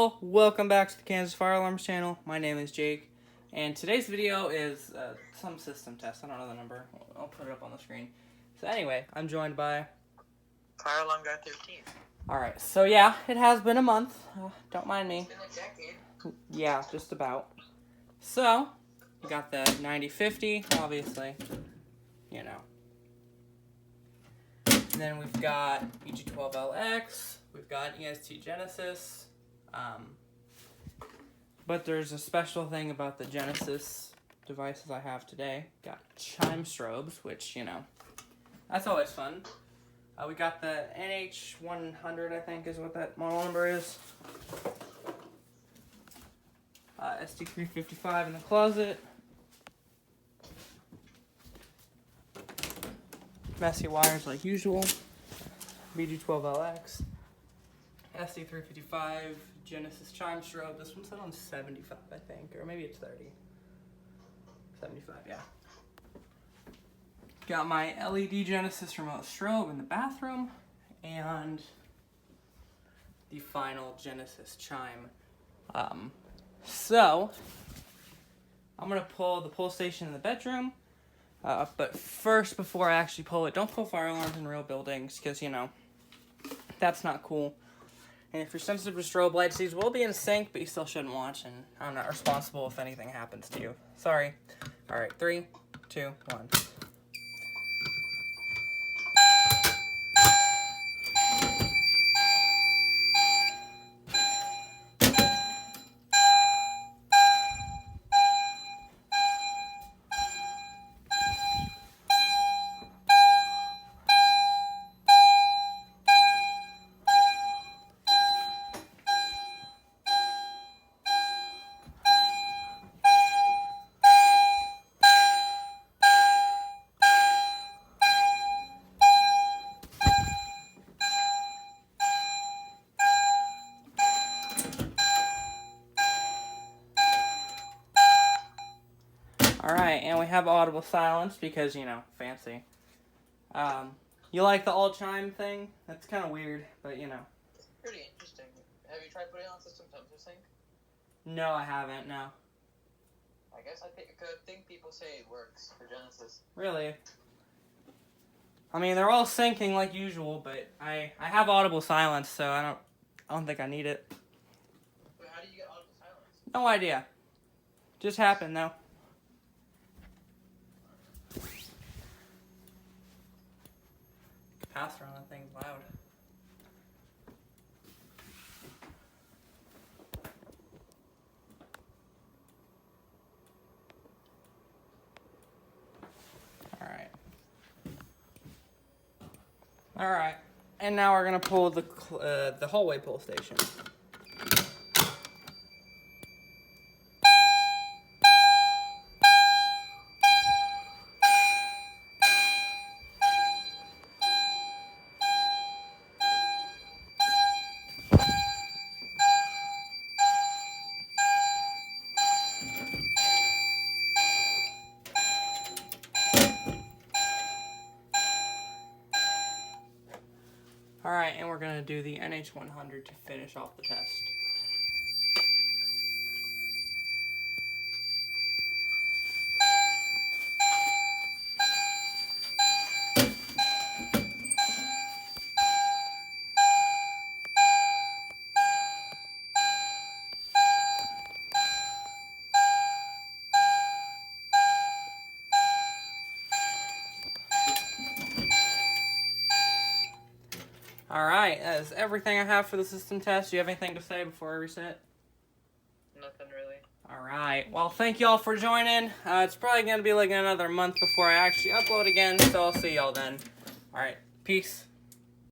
Hello, welcome back to the Kansas Fire Alarms channel. My name is Jake, and today's video is some system test. I don't know the number. I'll put it up on the screen. So anyway, I'm joined by Fire Alarm Guy 13. Alright, so yeah, it has been a month. Don't mind me. It's been a decade. Yeah, just about. So, we got the 9050, obviously, you know. And then we've got EG12LX, we've got EST Genesis, but there's a special thing about the Genesis devices I have today. Got Chimes strobes, which, you know, that's always fun. We got the NH100, I think is what that model number is. ST355 in the closet. Messy wires like usual. BG12LX. ST355 Genesis Chime strobe. This one's set on 75, I think, or maybe it's 30. 75, yeah. Got my LED Genesis remote strobe in the bathroom, and the final Genesis chime. So, I'm going to pull the pull station in the bedroom, but first, before I actually pull it, don't pull fire alarms in real buildings, because, you know, that's not cool. And if you're sensitive to strobe lights, these will be in sync, but you still shouldn't watch, and I'm not responsible if anything happens to you. Sorry. Alright, 3, 2, 1. Alright, and we have audible silence because, you know, fancy. You like the all chime thing? That's kind of weird, but you know. It's pretty interesting. Have you tried putting on system temperature sync? No, I haven't, no. I guess I think people say it works for Genesis. Really? I mean, they're all syncing like usual, but I have audible silence, so I don't think I need it. But how do you get audible silence? No idea. Just happened, though. Capacitor on that thing's loud. Alright, and now we're gonna pull the hallway pull station. Alright, and we're going to do the NH100 to finish off the test. Alright, that is everything I have for the system test. Do you have anything to say before I reset? Nothing really. Alright, well, thank y'all for joining. It's probably going to be like another month before I actually upload again, so I'll see y'all then. Alright, peace.